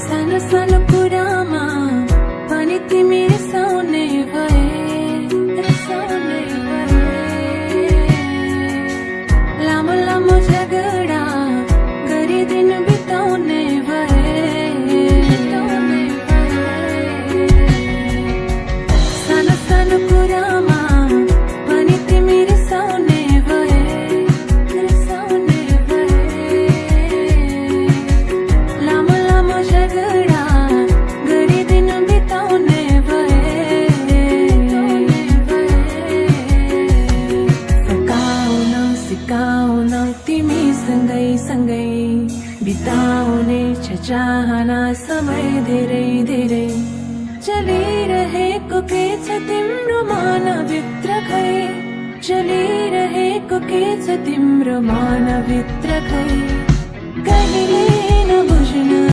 सानो सानो कुरामा पनि तिमी रिसाउने भए, रिसाउने भए। लामो लामो झगडा गरी दिन बिताउने भए, बिताउने भए। सानो सानो कुरामा पनि तिमी रिसाउने भए, रिसाउने भए। लामो लामो झगडा गरी दिन बिताउने भए, बिताउने भए। फकाउन सिकाउन तिमी सँगै सँगै बिताउने छ चाहना समय धेरै धेरै। चलिरहेको के छ तिम्रो मनभित्र खै, चलिरहेको के छ तिम्रो मनभित्र खै। कहिले नबुझ्न